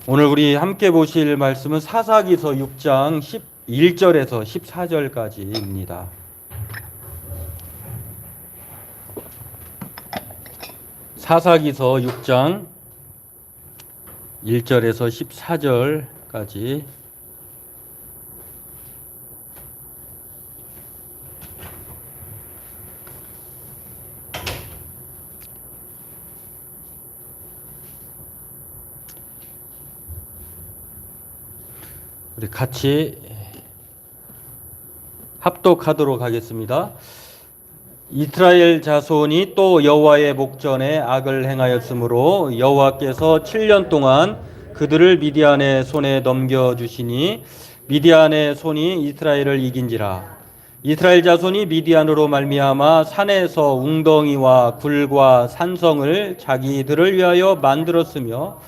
오늘 우리 함께 보실 말씀은 사사기서 6장 11절에서 14절까지입니다. 사사기서 6장 1절에서 14절까지. 우리 같이 합독하도록 하겠습니다. 이스라엘 자손이 또 여호와의 목전에 악을 행하였으므로 여호와께서 7년 동안 그들을 미디안의 손에 넘겨주시니 미디안의 손이 이스라엘을 이긴지라. 이스라엘 자손이 미디안으로 말미암아 산에서 웅덩이와 굴과 산성을 자기들을 위하여 만들었으며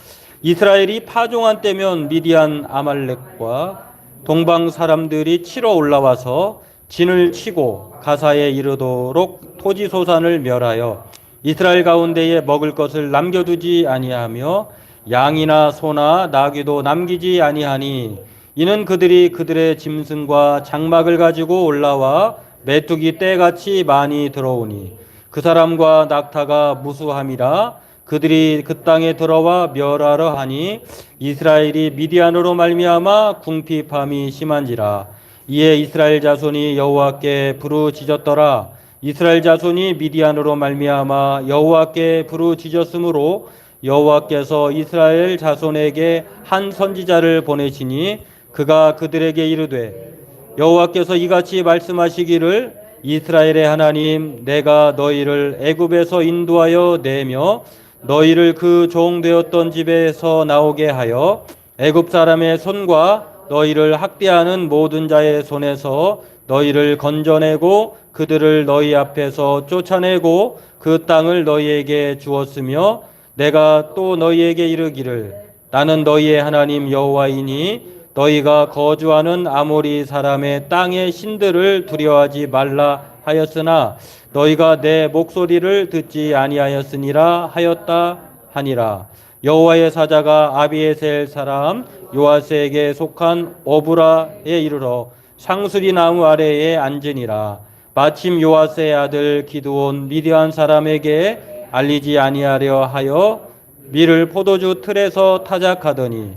이스라엘이 파종한 때면 미디안 아말렉과 동방 사람들이 치러 올라와서 진을 치고 가사에 이르도록 토지소산을 멸하여 이스라엘 가운데에 먹을 것을 남겨두지 아니하며 양이나 소나 나귀도 남기지 아니하니 이는 그들이 그들의 짐승과 장막을 가지고 올라와 메뚜기 떼같이 많이 들어오니 그 사람과 낙타가 무수함이라. 그들이 그 땅에 들어와 멸하러 하니 이스라엘이 미디안으로 말미암아 궁핍함이 심한지라. 이에 이스라엘 자손이 여호와께 부르짖었더라. 이스라엘 자손이 미디안으로 말미암아 여호와께 부르짖었으므로 여호와께서 이스라엘 자손에게 한 선지자를 보내시니 그가 그들에게 이르되 여호와께서 이같이 말씀하시기를 이스라엘의 하나님 내가 너희를 애굽에서 인도하여 내며 너희를 그 종 되었던 집에서 나오게 하여 애굽 사람의 손과 너희를 학대하는 모든 자의 손에서 너희를 건져내고 그들을 너희 앞에서 쫓아내고 그 땅을 너희에게 주었으며 내가 또 너희에게 이르기를 나는 너희의 하나님 여호와이니 너희가 거주하는 아모리 사람의 땅의 신들을 두려워하지 말라 하였으나 너희가 내 목소리를 듣지 아니하였으니라 하였다 하니라. 여호와의 사자가 아비에셀 사람 요아스에게 속한 오브라에 이르러 상수리 나무 아래에 앉으니라. 마침 요아스의 아들 기드온 미디안 사람에게 알리지 아니하려 하여 밀을 포도주 틀에서 타작하더니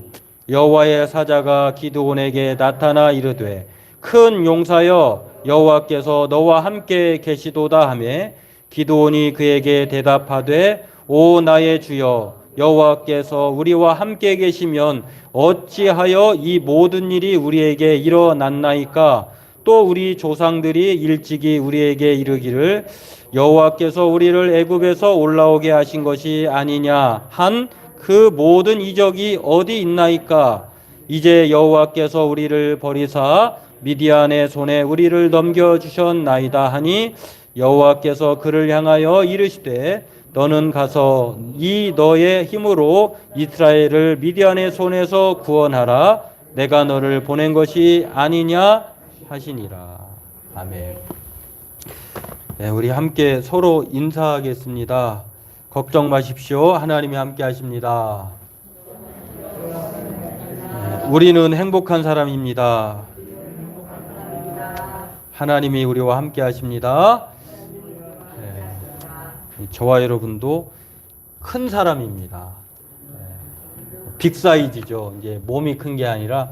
여호와의 사자가 기드온에게 나타나 이르되 큰 용사여 여호와께서 너와 함께 계시도다 하매 기드온이 그에게 대답하되 오 나의 주여 여호와께서 우리와 함께 계시면 어찌하여 이 모든 일이 우리에게 일어났나이까. 또 우리 조상들이 일찍이 우리에게 이르기를 여호와께서 우리를 애굽에서 올라오게 하신 것이 아니냐 한 그 모든 이적이 어디 있나이까. 이제 여호와께서 우리를 버리사 미디안의 손에 우리를 넘겨주셨나이다 하니 여호와께서 그를 향하여 이르시되 너는 가서 이 너의 힘으로 이스라엘을 미디안의 손에서 구원하라. 내가 너를 보낸 것이 아니냐 하시니라. 아멘. 네, 우리 함께 서로 인사하겠습니다. 걱정 마십시오. 하나님이 함께 하십니다. 우리는 행복한 사람입니다. 하나님이 우리와 함께 하십니다. 저와 여러분도 큰 사람입니다. 빅사이즈죠. 이제 몸이 큰 게 아니라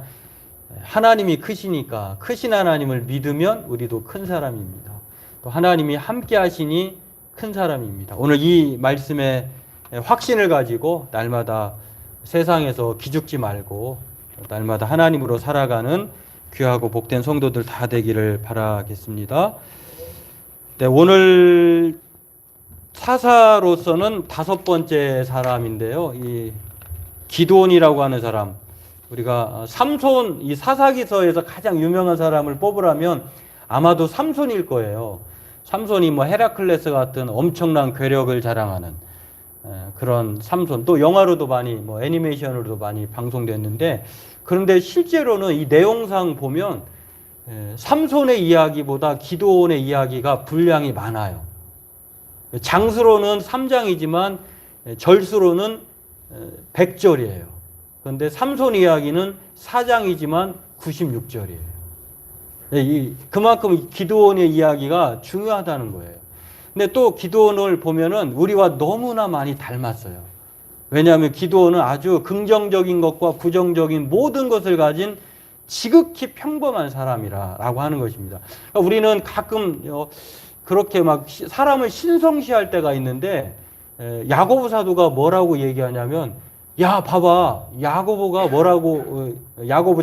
하나님이 크시니까 크신 하나님을 믿으면 우리도 큰 사람입니다. 또 하나님이 함께 하시니 큰 사람입니다. 오늘 이 말씀에 확신을 가지고 날마다 세상에서 기죽지 말고 날마다 하나님으로 살아가는 귀하고 복된 성도들 다 되기를 바라겠습니다. 네, 오늘 사사로서는 5번째 사람인데요. 이 기드온이라고 하는 사람, 우리가 삼손, 이 사사기서에서 가장 유명한 사람을 뽑으라면 아마도 삼손일 거예요. 삼손이 뭐 헤라클레스 같은 엄청난 괴력을 자랑하는 그런 삼손. 또 영화로도 많이 뭐 애니메이션으로도 많이 방송됐는데, 그런데 실제로는 이 내용상 보면 삼손의 이야기보다 기드온의 이야기가 분량이 많아요. 장수로는 3장이지만 절수로는 100절이에요. 그런데 삼손 이야기는 4장이지만 96절이에요. 그만큼 기드온의 이야기가 중요하다는 거예요. 근데 또 기드온을 보면은 우리와 너무나 많이 닮았어요. 왜냐하면 기드온은 아주 긍정적인 것과 부정적인 모든 것을 가진 지극히 평범한 사람이라고 하는 것입니다. 그러니까 우리는 가끔 그렇게 막 사람을 신성시할 때가 있는데 야고보 사도가 뭐라고 얘기하냐면 야 봐봐 야고보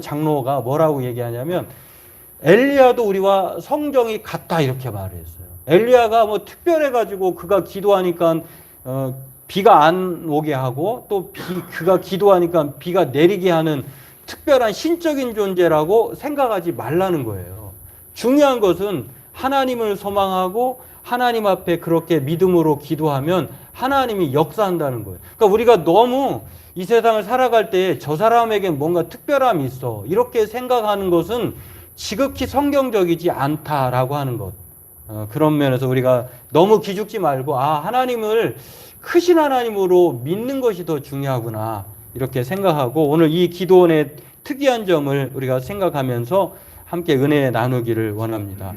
장로가 뭐라고 얘기하냐면 엘리야도 우리와 성정이 같다 이렇게 말을 했어요. 엘리야가 뭐 특별해가지고 그가 기도하니까 비가 안 오게 하고 또 그가 기도하니까 비가 내리게 하는 특별한 신적인 존재라고 생각하지 말라는 거예요. 중요한 것은 하나님을 소망하고 하나님 앞에 그렇게 믿음으로 기도하면 하나님이 역사한다는 거예요. 그러니까 우리가 너무 이 세상을 살아갈 때 저 사람에게 뭔가 특별함이 있어 이렇게 생각하는 것은 지극히 성경적이지 않다라고 하는 것. 그런 면에서 우리가 너무 기죽지 말고 하나님을 크신 하나님으로 믿는 것이 더 중요하구나 이렇게 생각하고 오늘 이 기도원의 특이한 점을 우리가 생각하면서 함께 은혜 나누기를 원합니다.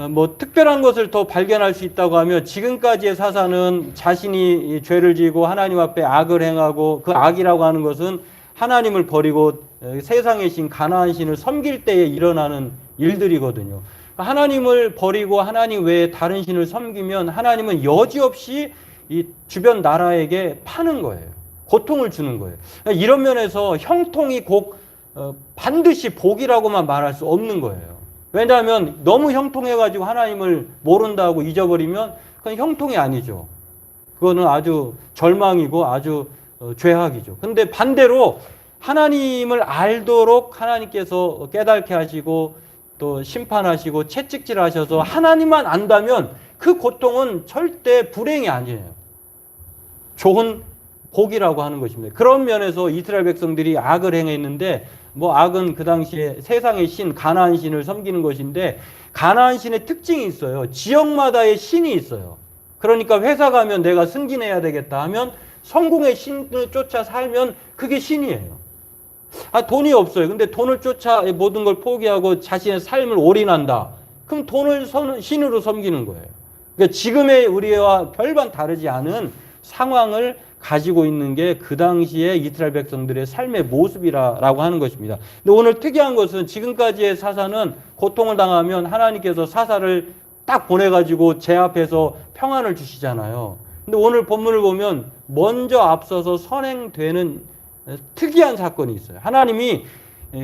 뭐 특별한 것을 더 발견할 수 있다고 하면 지금까지의 사사는 자신이 죄를 지고 하나님 앞에 악을 행하고 그 악이라고 하는 것은 하나님을 버리고 세상의 신 가나안 신을 섬길 때에 일어나는 일들이거든요. 하나님을 버리고 하나님 외에 다른 신을 섬기면 하나님은 여지없이 이 주변 나라에게 파는 거예요. 고통을 주는 거예요. 이런 면에서 형통이 반드시 복이라고만 말할 수 없는 거예요. 왜냐하면 너무 형통해가지고 하나님을 모른다고 잊어버리면 그건 형통이 아니죠. 그거는 아주 절망이고 아주 죄악이죠. 근데 반대로 하나님을 알도록 하나님께서 깨닫게 하시고 또 심판하시고 채찍질 하셔서 하나님만 안다면 그 고통은 절대 불행이 아니에요. 좋은 복이라고 하는 것입니다. 그런 면에서 이스라엘 백성들이 악을 행했는데 뭐 악은 그 당시에 세상의 신 가나안 신을 섬기는 것인데 가나안 신의 특징이 있어요. 지역마다의 신이 있어요. 그러니까 회사 가면 내가 승진해야 되겠다 하면 성공의 신을 쫓아 살면 그게 신이에요. 돈이 없어요. 근데 돈을 쫓아 모든 걸 포기하고 자신의 삶을 올인한다. 그럼 돈을 신으로 섬기는 거예요. 그러니까 지금의 우리와 별반 다르지 않은 상황을 가지고 있는 게 그 당시에 이스라엘 백성들의 삶의 모습이라고 하는 것입니다. 근데 오늘 특이한 것은 지금까지의 사사는 고통을 당하면 하나님께서 사사를 딱 보내가지고 제 앞에서 평안을 주시잖아요. 근데 오늘 본문을 보면 먼저 앞서서 선행되는 특이한 사건이 있어요. 하나님이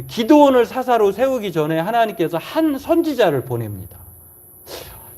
기드온을 사사로 세우기 전에 하나님께서 한 선지자를 보냅니다.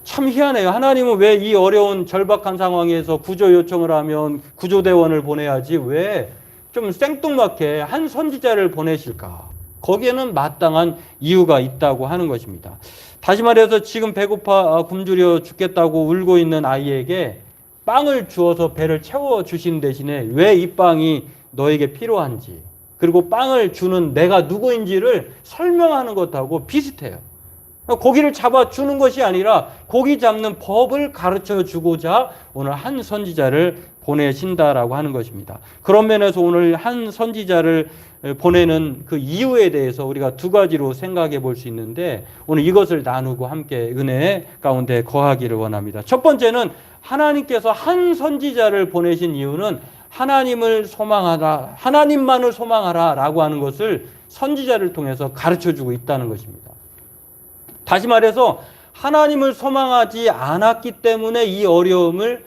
참 희한해요. 하나님은 왜 이 어려운 절박한 상황에서 구조 요청을 하면 구조대원을 보내야지 왜 좀 생뚱맞게 한 선지자를 보내실까? 거기에는 마땅한 이유가 있다고 하는 것입니다. 다시 말해서 지금 배고파 굶주려 죽겠다고 울고 있는 아이에게 빵을 주어서 배를 채워주신 대신에 왜 이 빵이 너에게 필요한지 그리고 빵을 주는 내가 누구인지를 설명하는 것하고 비슷해요. 고기를 잡아주는 것이 아니라 고기 잡는 법을 가르쳐 주고자 오늘 한 선지자를 보내신다라고 하는 것입니다. 그런 면에서 오늘 한 선지자를 보내는 그 이유에 대해서 우리가 두 가지로 생각해 볼 수 있는데 오늘 이것을 나누고 함께 은혜 가운데 거하기를 원합니다. 첫 번째는 하나님께서 한 선지자를 보내신 이유는 하나님을 소망하라, 하나님만을 소망하라 라고 하는 것을 선지자를 통해서 가르쳐 주고 있다는 것입니다. 다시 말해서 하나님을 소망하지 않았기 때문에 이 어려움을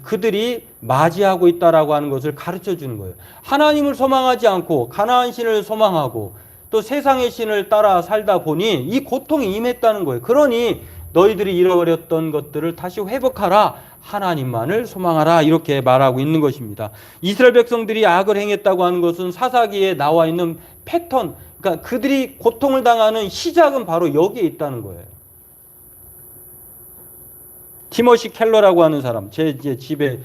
그들이 맞이하고 있다라고 하는 것을 가르쳐 주는 거예요. 하나님을 소망하지 않고 가나안 신을 소망하고 또 세상의 신을 따라 살다 보니 이 고통이 임했다는 거예요. 그러니 너희들이 잃어버렸던 것들을 다시 회복하라. 하나님만을 소망하라. 이렇게 말하고 있는 것입니다. 이스라엘 백성들이 악을 행했다고 하는 것은 사사기에 나와 있는 패턴, 그러니까 그들이 고통을 당하는 시작은 바로 여기에 있다는 거예요. 티모시 켈러라고 하는 사람, 제 집에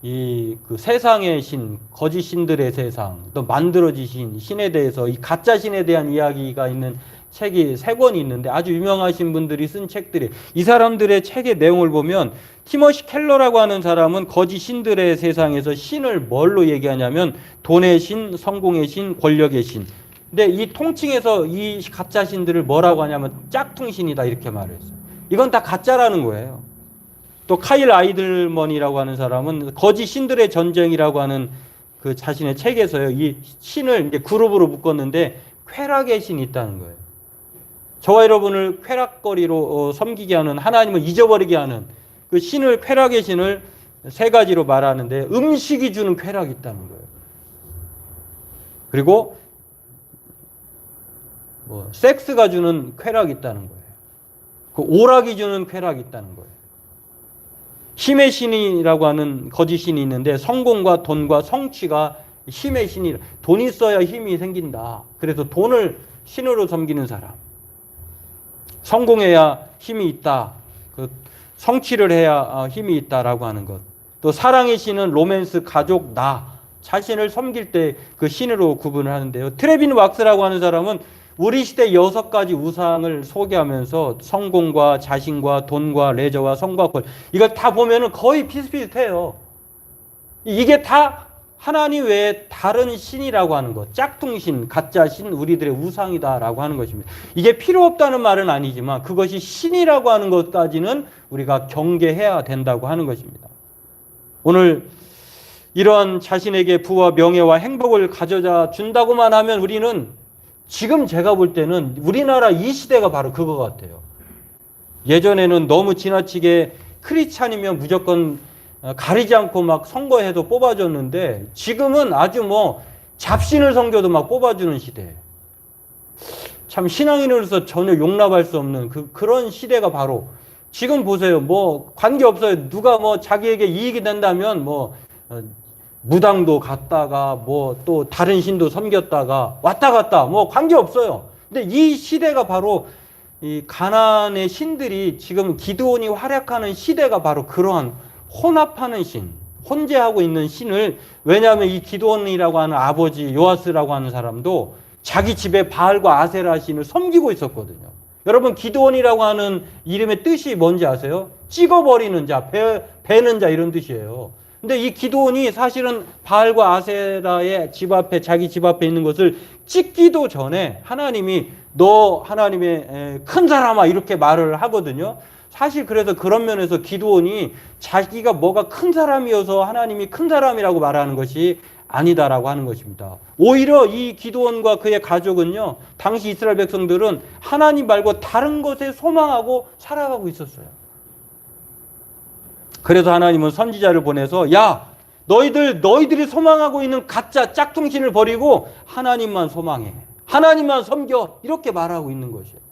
그 세상의 신, 거짓 신들의 세상, 또 만들어지신 신에 대해서 이 가짜 신에 대한 이야기가 있는 책이 3권이 있는데 아주 유명하신 분들이 쓴 책들이, 이 사람들의 책의 내용을 보면 티머시 켈러라고 하는 사람은 거짓 신들의 세상에서 신을 뭘로 얘기하냐면 돈의 신, 성공의 신, 권력의 신. 근데 이 통칭해서 이 가짜 신들을 뭐라고 하냐면 짝퉁신이다 이렇게 말을 했어요. 이건 다 가짜라는 거예요. 또 카일 아이들먼이라고 하는 사람은 거짓 신들의 전쟁이라고 하는 그 자신의 책에서요, 이 신을 이제 그룹으로 묶었는데 쾌락의 신이 있다는 거예요. 저와 여러분을 쾌락거리로 섬기게 하는, 하나님을 잊어버리게 하는 그 신을, 쾌락의 신을 3가지로 말하는데, 음식이 주는 쾌락이 있다는 거예요. 그리고 뭐 섹스가 주는 쾌락이 있다는 거예요. 그 오락이 주는 쾌락이 있다는 거예요. 힘의 신이라고 하는 거짓 신이 있는데, 성공과 돈과 성취가 힘의 신이라. 돈이 있어야 힘이 생긴다. 그래서 돈을 신으로 섬기는 사람. 성공해야 힘이 있다. 그 성취를 해야 힘이 있다라고 하는 것. 또 사랑의 신은 로맨스, 가족, 나 자신을 섬길 때 그 신으로 구분을 하는데요. 트레빈 왁스라고 하는 사람은 우리 시대 6가지 우상을 소개하면서 성공과 자신과 돈과 레저와 성과 권, 이걸 다 보면은 거의 비슷비슷해요. 이게 다 하나님 외에 다른 신이라고 하는 것, 짝퉁신, 가짜신, 우리들의 우상이다라고 하는 것입니다. 이게 필요 없다는 말은 아니지만 그것이 신이라고 하는 것까지는 우리가 경계해야 된다고 하는 것입니다. 오늘 이런 자신에게 부와 명예와 행복을 가져다 준다고만 하면 우리는, 지금 제가 볼 때는 우리나라 이 시대가 바로 그거 같아요. 예전에는 너무 지나치게 크리스찬이면 무조건 가리지 않고 막 선거해도 뽑아줬는데, 지금은 아주 뭐 잡신을 섬겨도 막 뽑아주는 시대. 참 신앙인으로서 전혀 용납할 수 없는 그런 시대가 바로 지금 보세요. 뭐 관계없어요. 누가 뭐 자기에게 이익이 된다면 뭐 무당도 갔다가 뭐 또 다른 신도 섬겼다가 왔다 갔다 뭐 관계없어요. 근데 이 시대가 바로 이 가나안의 신들이, 지금 기드온이 활약하는 시대가 바로 그러한 혼합하는 신, 혼재하고 있는 신을, 왜냐하면 이 기드온이라고 하는 아버지 요아스라고 하는 사람도 자기 집에 바알과 아세라 신을 섬기고 있었거든요. 여러분, 기드온이라고 하는 이름의 뜻이 뭔지 아세요? 찍어버리는 자, 베는 자, 이런 뜻이에요. 근데 이 기드온이 사실은 바알과 아세라의 집 앞에, 자기 집 앞에 있는 것을 찍기도 전에 하나님이 너 하나님의 큰 사람아 이렇게 말을 하거든요. 사실 그래서 그런 면에서 기드온이 자기가 뭐가 큰 사람이어서 하나님이 큰 사람이라고 말하는 것이 아니다라고 하는 것입니다. 오히려 이 기드온과 그의 가족은요, 당시 이스라엘 백성들은 하나님 말고 다른 것에 소망하고 살아가고 있었어요. 그래서 하나님은 선지자를 보내서, 야, 너희들이 소망하고 있는 가짜 짝퉁신을 버리고 하나님만 소망해, 하나님만 섬겨, 이렇게 말하고 있는 것이에요.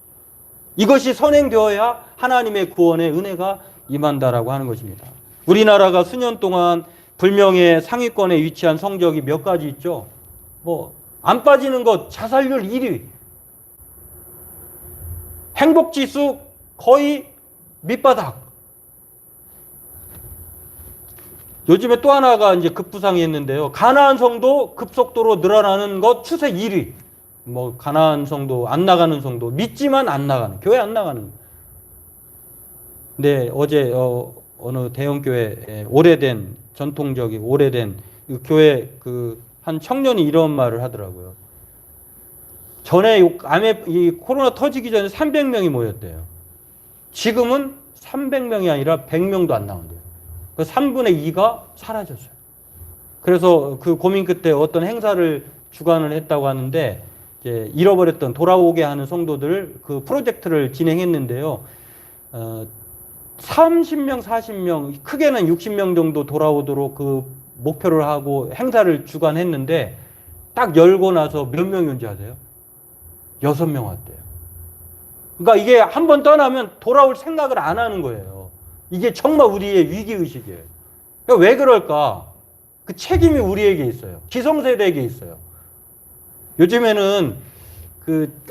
이것이 선행되어야 하나님의 구원의 은혜가 임한다라고 하는 것입니다. 우리나라가 수년 동안 불명예 상위권에 위치한 성적이 몇 가지 있죠. 뭐 안 빠지는 것, 자살률 1위, 행복지수 거의 밑바닥. 요즘에 또 하나가 이제 급부상이 했는데요. 가나안 성도 급속도로 늘어나는 것 추세 1위. 뭐 가나안 성도, 안 나가는 성도, 믿지만 안 나가는, 교회 안 나가는. 근데 어제 어느 대형 교회, 오래된, 전통적인 오래된 교회 한 청년이 이런 말을 하더라고요. 전에 이 코로나 터지기 전에 300명이 모였대요. 지금은 300명이 아니라 100명도 안 나온대요. 그 3분의 2가 사라졌어요. 그래서 그 고민 끝에 어떤 행사를 주관을 했다고 하는데, 이제 잃어버렸던, 돌아오게 하는 성도들 그 프로젝트를 진행했는데요. 30명, 40명, 크게는 60명 정도 돌아오도록 그 목표를 하고 행사를 주관했는데, 딱 열고 나서 몇 명이 온지 아세요? 6명 왔대요. 그러니까 이게 한 번 떠나면 돌아올 생각을 안 하는 거예요. 이게 정말 우리의 위기의식이에요. 그러니까 왜 그럴까? 그 책임이 우리에게 있어요. 기성세대에게 있어요. 요즘에는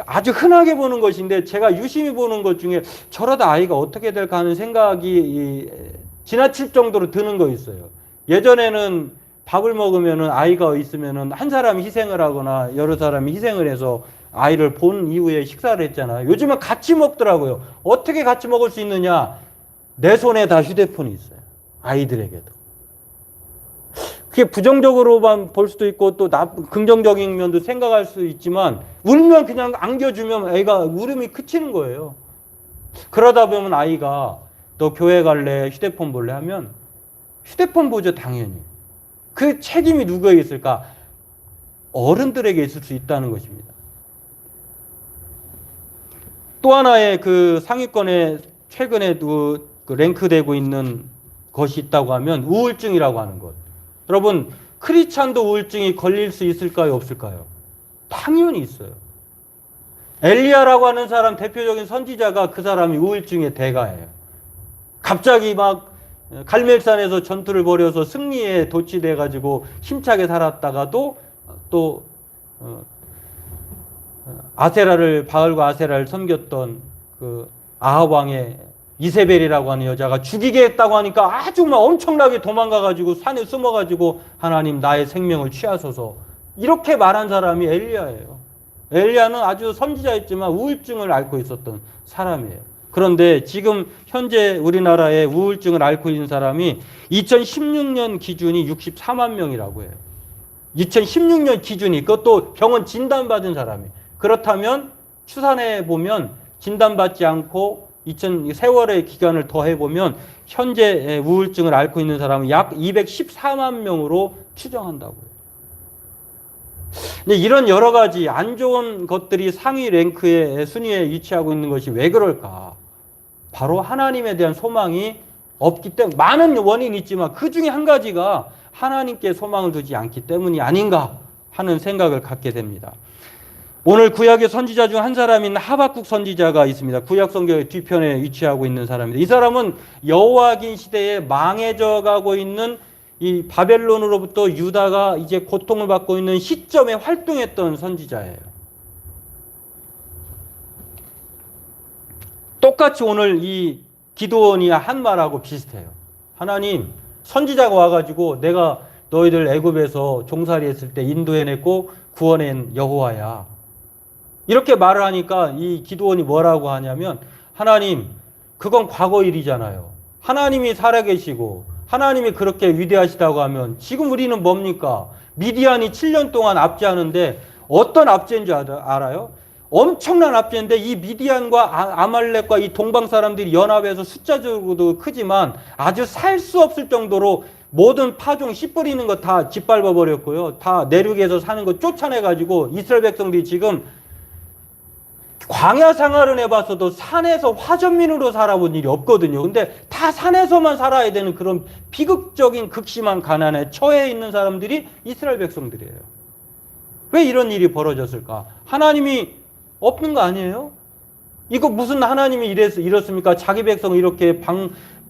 아주 흔하게 보는 것인데, 제가 유심히 보는 것 중에 저러다 아이가 어떻게 될까 하는 생각이 지나칠 정도로 드는 거 있어요. 예전에는 밥을 먹으면은 아이가 있으면은 한 사람이 희생을 하거나 여러 사람이 희생을 해서 아이를 본 이후에 식사를 했잖아요. 요즘은 같이 먹더라고요. 어떻게 같이 먹을 수 있느냐? 내 손에 다 휴대폰이 있어요. 아이들에게도. 그게 부정적으로만 볼 수도 있고 또 긍정적인 면도 생각할 수 있지만 울면 그냥 안겨주면 애가 울음이 그치는 거예요. 그러다 보면 아이가 너 교회 갈래? 휴대폰 볼래? 하면 휴대폰 보죠, 당연히. 그 책임이 누구에게 있을까? 어른들에게 있을 수 있다는 것입니다. 또 하나의 그 상위권에 최근에도 그 랭크되고 있는 것이 있다고 하면 우울증이라고 하는 것. 여러분, 크리스찬도 우울증이 걸릴 수 있을까요? 없을까요? 당연히 있어요. 엘리야라고 하는 사람, 대표적인 선지자가 그 사람이 우울증의 대가예요. 갑자기 막 갈멜산에서 전투를 벌여서 승리에 도취돼 가지고 힘차게 살았다가도 또 바알과 아세라를 섬겼던 그 아합 왕의 이세벨이라고 하는 여자가 죽이겠다고 하니까 아주 막 엄청나게 도망가 가지고 산에 숨어 가지고 하나님 나의 생명을 취하소서 이렇게 말한 사람이 엘리야예요. 엘리야는 아주 선지자였지만 우울증을 앓고 있었던 사람이에요. 그런데 지금 현재 우리나라에 우울증을 앓고 있는 사람이 2016년 기준이 64만 명이라고 해요. 2016년 기준이 그것도 병원 진단받은 사람이. 그렇다면 추산해 보면 진단받지 않고 세월의 기간을 더해 보면 현재 우울증을 앓고 있는 사람은 약 214만 명으로 추정한다고요. 근데 이런 여러 가지 안 좋은 것들이 상위 랭크의 순위에 위치하고 있는 것이 왜 그럴까? 바로 하나님에 대한 소망이 없기 때문에 많은 원인이 있지만 그 중에 한 가지가 하나님께 소망을 두지 않기 때문이 아닌가 하는 생각을 갖게 됩니다. 오늘 구약의 선지자 중 한 사람인 하박국 선지자가 있습니다. 구약 성경의 뒤편에 위치하고 있는 사람입니다. 이 사람은 여호와긴 시대에 망해져 가고 있는 이 바벨론으로부터 유다가 이제 고통을 받고 있는 시점에 활동했던 선지자예요. 똑같이 오늘 이 기드온이 한 말하고 비슷해요. 하나님, 선지자가 와가지고 내가 너희들 애굽에서 종살이 했을 때 인도해냈고 구원한 여호와야. 이렇게 말을 하니까 이 기드온이 뭐라고 하냐면 하나님, 그건 과거 일이잖아요. 하나님이 살아계시고 하나님이 그렇게 위대하시다고 하면 지금 우리는 뭡니까? 미디안이 7년 동안 압제하는데 어떤 압제인 줄 알아요? 엄청난 압제인데 이 미디안과 아말렉과 이 동방 사람들이 연합해서 숫자적으로도 크지만 아주 살 수 없을 정도로 모든 파종 씨 뿌리는 거 다 짓밟아 버렸고요. 다 내륙에서 사는 거 쫓아내가지고 이스라엘 백성들이 지금 광야 생활을 해봤어도 산에서 화전민으로 살아본 일이 없거든요. 근데 다 산에서만 살아야 되는 그런 비극적인 극심한 가난에 처해 있는 사람들이 이스라엘 백성들이에요. 왜 이런 일이 벌어졌을까? 하나님이 없는 거 아니에요? 이거 무슨 하나님이 이랬습니까? 자기 백성을 이렇게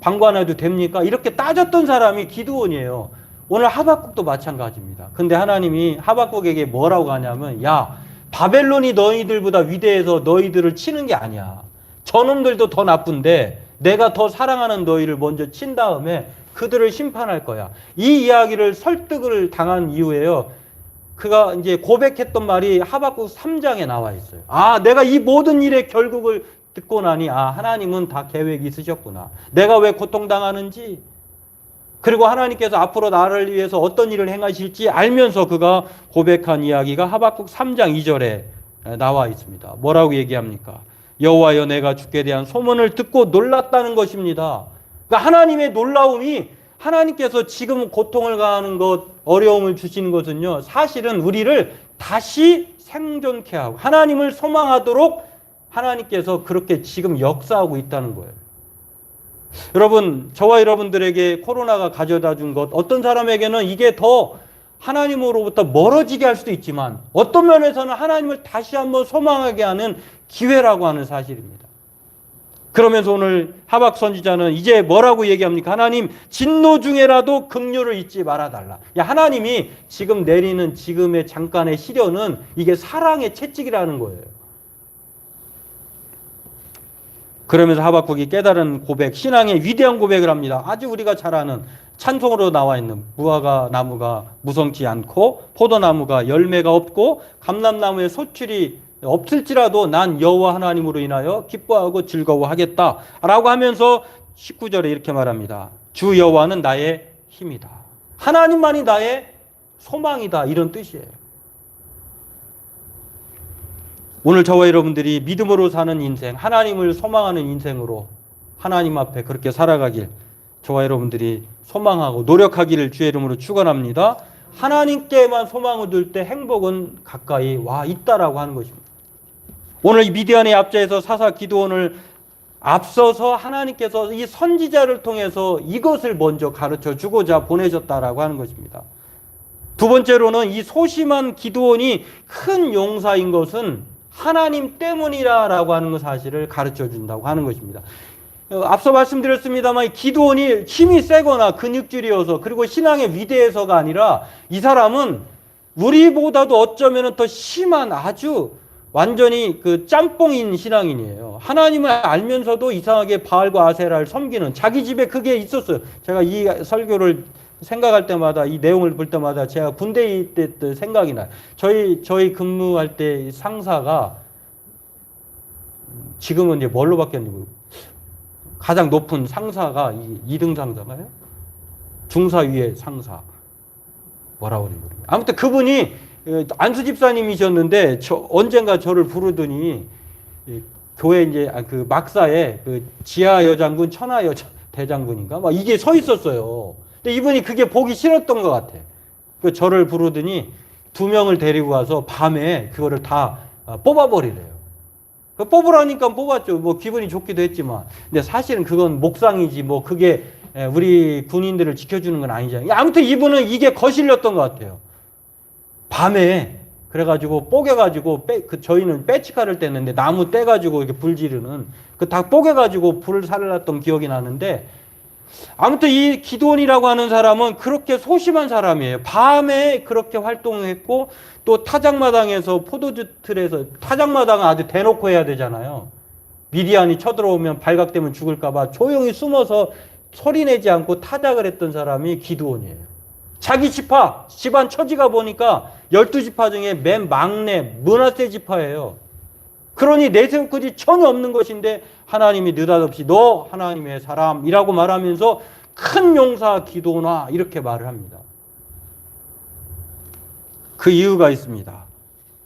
방관해도 됩니까? 이렇게 따졌던 사람이 기드온이에요. 오늘 하박국도 마찬가지입니다. 근데 하나님이 하박국에게 뭐라고 하냐면 야, 바벨론이 너희들보다 위대해서 너희들을 치는 게 아니야. 저놈들도 더 나쁜데 내가 더 사랑하는 너희를 먼저 친 다음에 그들을 심판할 거야. 이 이야기를 설득을 당한 이후에요. 그가 이제 고백했던 말이 하박국 3장에 나와 있어요. 아, 내가 이 모든 일의 결국을 듣고 나니 하나님은 다 계획이 있으셨구나. 내가 왜 고통당하는지 그리고 하나님께서 앞으로 나를 위해서 어떤 일을 행하실지 알면서 그가 고백한 이야기가 하박국 3장 2절에 나와 있습니다. 뭐라고 얘기합니까? 여호와여 내가 주께 대한 소문을 듣고 놀랐다는 것입니다. 그러니까 하나님의 놀라움이 하나님께서 지금 고통을 가하는 것, 어려움을 주시는 것은요. 사실은 우리를 다시 생존케 하고 하나님을 소망하도록 하나님께서 그렇게 지금 역사하고 있다는 거예요. 여러분, 저와 여러분들에게 코로나가 가져다 준 것, 어떤 사람에게는 이게 더 하나님으로부터 멀어지게 할 수도 있지만 어떤 면에서는 하나님을 다시 한번 소망하게 하는 기회라고 하는 사실입니다. 그러면서 오늘 하박 선지자는 이제 뭐라고 얘기합니까? 하나님, 진노 중에라도 긍휼을 잊지 말아달라. 하나님이 지금 내리는 지금의 잠깐의 시련은 이게 사랑의 채찍이라는 거예요. 그러면서 하박국이 깨달은 고백, 신앙의 위대한 고백을 합니다. 아주 우리가 잘 아는 찬송으로 나와 있는 무화과 나무가 무성치 않고 포도나무가 열매가 없고 감람나무의 소출이 없을지라도 난 여호와 하나님으로 인하여 기뻐하고 즐거워하겠다 라고 하면서 19절에 이렇게 말합니다. 주 여호와는 나의 힘이다. 하나님만이 나의 소망이다. 이런 뜻이에요. 오늘 저와 여러분들이 믿음으로 사는 인생, 하나님을 소망하는 인생으로 하나님 앞에 그렇게 살아가길 저와 여러분들이 소망하고 노력하기를 주의 이름으로 축원합니다. 하나님께만 소망을 둘 때 행복은 가까이 와 있다라고 하는 것입니다. 오늘 이 미디안의 앞자에서 사사 기드온을 앞서서 하나님께서 이 선지자를 통해서 이것을 먼저 가르쳐 주고자 보내셨다라고 하는 것입니다. 두 번째로는 이 소심한 기드온이 큰 용사인 것은 하나님 때문이라고 하는 사실을 가르쳐 준다고 하는 것입니다. 앞서 말씀드렸습니다만 기드온이 힘이 세거나 근육질이어서 그리고 신앙의 위대해서가 아니라 이 사람은 우리보다도 어쩌면 더 심한 아주 완전히 그 짬뽕인 신앙인이에요. 하나님을 알면서도 이상하게 바알과 아세라를 섬기는 자기 집에 그게 있었어요. 제가 이 설교를 생각할 때마다 이 내용을 볼 때마다 제가 군대 있을 때 생각이 나요. 저희 근무할 때 상사가 지금은 이제 뭘로 바뀌었는지 가장 높은 상사가 2등 상사가요? 중사 위의 상사. 뭐라고 그러는 거예요. 아무튼 그분이 안수 집사님이셨는데 언젠가 저를 부르더니 교회 이제 그 막사에 그 지하 여장군 천하 여장 대장군인가 막 이게 서 있었어요. 근데 이분이 그게 보기 싫었던 것 같아. 그 저를 부르더니 2명을 데리고 가서 밤에 그거를 다 뽑아버리래요. 뽑으라니까 뽑았죠. 뭐 기분이 좋기도 했지만. 근데 사실은 그건 목상이지 뭐 그게 우리 군인들을 지켜주는 건 아니잖아요. 아무튼 이분은 이게 거슬렸던 것 같아요. 밤에 그래가지고 뽀개가지고 저희는 빼치카를 뗐는데 나무 떼가지고 이렇게 불 지르는 그 다 뽀개가지고 불을 살랐던 기억이 나는데 아무튼 이 기드온이라고 하는 사람은 그렇게 소심한 사람이에요. 밤에 그렇게 활동했고 또 타작마당에서 포도주 틀에서 타작마당은 아주 대놓고 해야 되잖아요. 미디안이 쳐들어오면 발각되면 죽을까봐 조용히 숨어서 소리내지 않고 타작을 했던 사람이 기드온이에요. 자기 지파, 집안 처지가 보니까 12지파 중에 맨 막내 므낫세 지파예요. 그러니 내세울 것이 전혀 없는 것인데 하나님이 느닷없이 너 하나님의 사람이라고 말하면서 큰 용사 기드온아 이렇게 말을 합니다. 그 이유가 있습니다.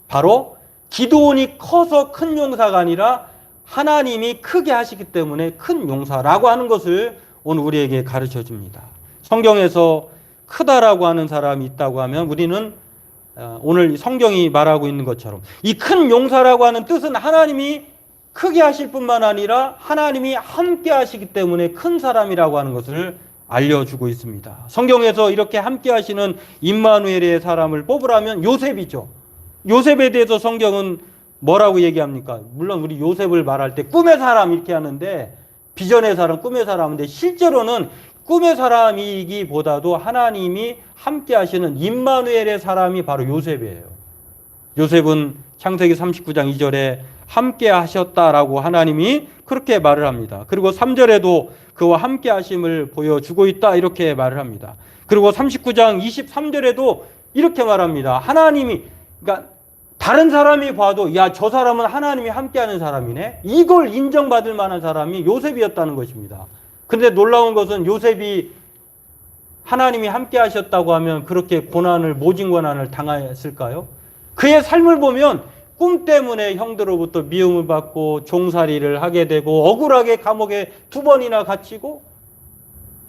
바로 기드온이 커서 큰 용사가 아니라 하나님이 크게 하시기 때문에 큰 용사라고 하는 것을 오늘 우리에게 가르쳐 줍니다. 성경에서 크다라고 하는 사람이 있다고 하면 우리는 오늘 성경이 말하고 있는 것처럼 이 큰 용사라고 하는 뜻은 하나님이 크게 하실 뿐만 아니라 하나님이 함께 하시기 때문에 큰 사람이라고 하는 것을 알려주고 있습니다. 성경에서 이렇게 함께 하시는 임마누엘의 사람을 뽑으라면 요셉이죠. 요셉에 대해서 성경은 뭐라고 얘기합니까? 물론 우리 요셉을 말할 때 꿈의 사람 이렇게 하는데 비전의 사람, 꿈의 사람인데 실제로는 꿈의 사람이기보다도 하나님이 함께 하시는 임마누엘의 사람이 바로 요셉이에요. 요셉은 창세기 39장 2절에 함께 하셨다라고 하나님이 그렇게 말을 합니다. 그리고 3절에도 그와 함께 하심을 보여주고 있다 이렇게 말을 합니다. 그리고 39장 23절에도 이렇게 말합니다. 하나님이 그러니까 다른 사람이 봐도 야, 저 사람은 하나님이 함께하는 사람이네. 이걸 인정받을 만한 사람이 요셉이었다는 것입니다. 그런데 놀라운 것은 요셉이 하나님이 함께 하셨다고 하면 그렇게 모진 고난을 당했을까요? 그의 삶을 보면 꿈 때문에 형들로부터 미움을 받고 종살이를 하게 되고 억울하게 감옥에 2번이나 갇히고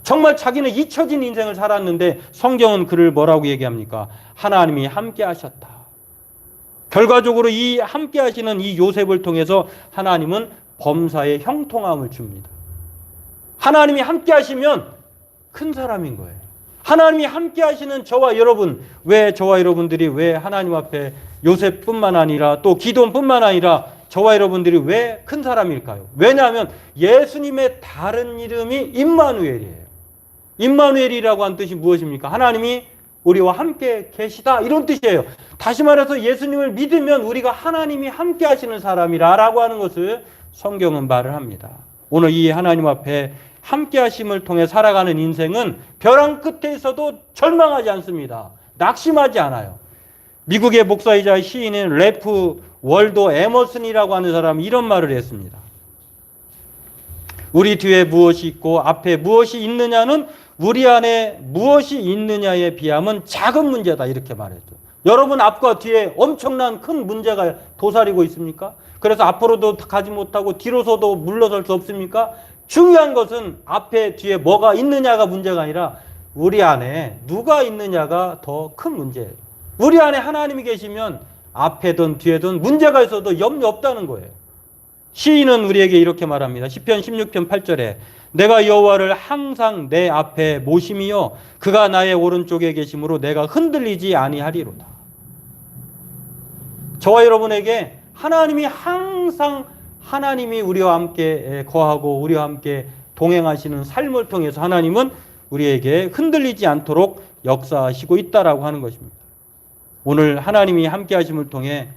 정말 자기는 잊혀진 인생을 살았는데 성경은 그를 뭐라고 얘기합니까? 하나님이 함께 하셨다. 결과적으로 이 함께 하시는 이 요셉을 통해서 하나님은 범사에 형통함을 줍니다. 하나님이 함께 하시면 큰 사람인 거예요. 하나님이 함께 하시는 저와 여러분, 왜 저와 여러분들이 왜 하나님 앞에 요셉뿐만 아니라 또 기드온뿐만 아니라 저와 여러분들이 왜 큰 사람일까요? 왜냐하면 예수님의 다른 이름이 임마누엘이에요. 임마누엘이라고 하는 뜻이 무엇입니까? 하나님이 우리와 함께 계시다 이런 뜻이에요. 다시 말해서 예수님을 믿으면 우리가 하나님이 함께 하시는 사람이라고 하는 것을 성경은 말을 합니다. 오늘 이 하나님 앞에 함께 하심을 통해 살아가는 인생은 벼랑 끝에 있어도 절망하지 않습니다. 낙심하지 않아요. 미국의 목사이자 시인인 래프 월도 에머슨이라고 하는 사람이 이런 말을 했습니다. 우리 뒤에 무엇이 있고 앞에 무엇이 있느냐는 우리 안에 무엇이 있느냐에 비하면 작은 문제다, 이렇게 말했죠. 여러분 앞과 뒤에 엄청난 큰 문제가 도사리고 있습니까? 그래서 앞으로도 가지 못하고 뒤로서도 물러설 수 없습니까? 중요한 것은 앞에 뒤에 뭐가 있느냐가 문제가 아니라 우리 안에 누가 있느냐가 더 큰 문제예요. 우리 안에 하나님이 계시면 앞에든 뒤에든 문제가 있어도 염려 없다는 거예요. 시인은 우리에게 이렇게 말합니다. 시편 16편 8절에 내가 여호와를 항상 내 앞에 모심이요 그가 나의 오른쪽에 계심으로 내가 흔들리지 아니하리로다. 저와 여러분에게 하나님이 항상 하나님이 우리와 함께 거하고 우리와 함께 동행하시는 삶을 통해서 하나님은 우리에게 흔들리지 않도록 역사하시고 있다라고 하는 것입니다. 오늘 하나님이 함께 하심을 통해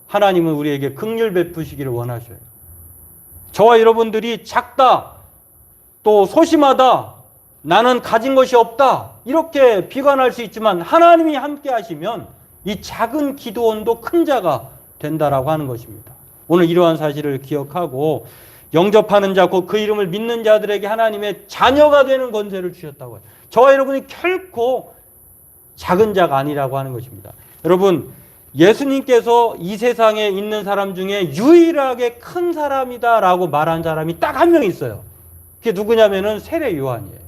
하나님은 우리에게 긍휼 베푸시기를 원하셔요. 저와 여러분들이 작다, 또 소심하다, 나는 가진 것이 없다, 이렇게 비관할 수 있지만 하나님이 함께 하시면 이 작은 기도원도 큰 자가 된다라고 하는 것입니다. 오늘 이러한 사실을 기억하고 영접하는 자, 곧 그 이름을 믿는 자들에게 하나님의 자녀가 되는 권세를 주셨다고 해요. 저와 여러분이 결코 작은 자가 아니라고 하는 것입니다. 여러분, 예수님께서 이 세상에 있는 사람 중에 유일하게 큰 사람이다라고 말한 사람이 딱 한 명 있어요. 그게 누구냐면은 세례 요한이에요.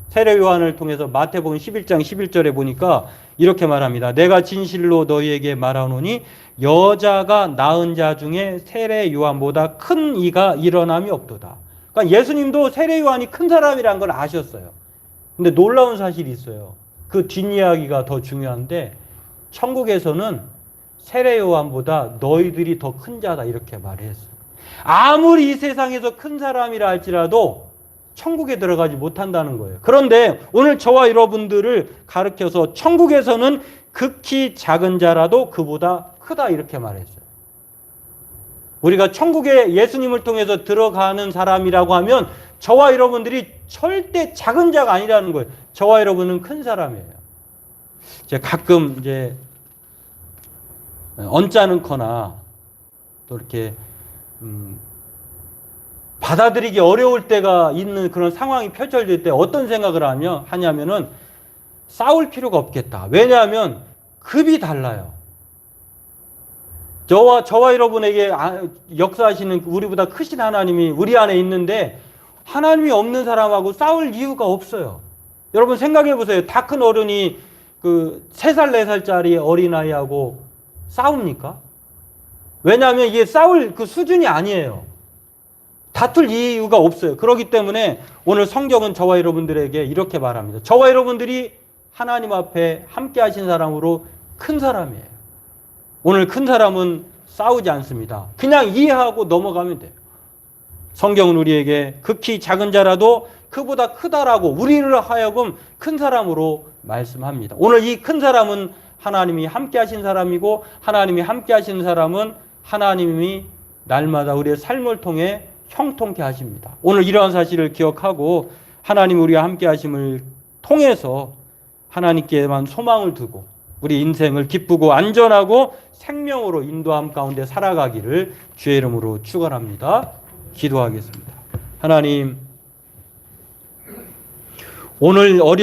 세례 요한을 통해서 마태복음 11장 11절에 보니까 이렇게 말합니다. 내가 진실로 너희에게 말하노니 여자가 낳은 자 중에 세례 요한보다 큰 이가 일어남이 없도다. 그러니까 예수님도 세례 요한이 큰 사람이라는 걸 아셨어요. 근데 놀라운 사실이 있어요. 그 뒷이야기가 더 중요한데 천국에서는 세례 요한보다 너희들이 더 큰 자다, 이렇게 말했어요. 아무리 이 세상에서 큰 사람이라 할지라도 천국에 들어가지 못한다는 거예요. 그런데 오늘 저와 여러분들을 가르쳐서 천국에서는 극히 작은 자라도 그보다 크다, 이렇게 말했어요. 우리가 천국에 예수님을 통해서 들어가는 사람이라고 하면 저와 여러분들이 절대 작은 자가 아니라는 거예요. 저와 여러분은 큰 사람이에요. 제가 가끔 이제 언짢거나 또 이렇게 받아들이기 어려울 때가 있는 그런 상황이 펼쳐질 때 어떤 생각을 하냐면은 싸울 필요가 없겠다. 왜냐하면 급이 달라요. 저와 여러분에게 역사하시는 우리보다 크신 하나님이 우리 안에 있는데 하나님이 없는 사람하고 싸울 이유가 없어요. 여러분 생각해 보세요. 다 큰 어른이 그 3살, 4살짜리 어린아이하고 싸웁니까? 왜냐하면 이게 싸울 그 수준이 아니에요. 다툴 이유가 없어요. 그렇기 때문에 오늘 성경은 저와 여러분들에게 이렇게 말합니다. 저와 여러분들이 하나님 앞에 함께 하신 사람으로 큰 사람이에요. 오늘 큰 사람은 싸우지 않습니다. 그냥 이해하고 넘어가면 돼요. 성경은 우리에게 극히 작은 자라도 그보다 크다라고 우리를 하여금 큰 사람으로 말씀합니다. 오늘 이 큰 사람은 하나님이 함께 하신 사람이고 하나님이 함께 하신 사람은 하나님이 날마다 우리의 삶을 통해 형통케 하십니다. 오늘 이러한 사실을 기억하고 하나님 우리와 함께 하심을 통해서 하나님께만 소망을 두고 우리 인생을 기쁘고 안전하고 생명으로 인도함 가운데 살아가기를 주의 이름으로 축원합니다. 기도하겠습니다. 하나님, 오늘 어려운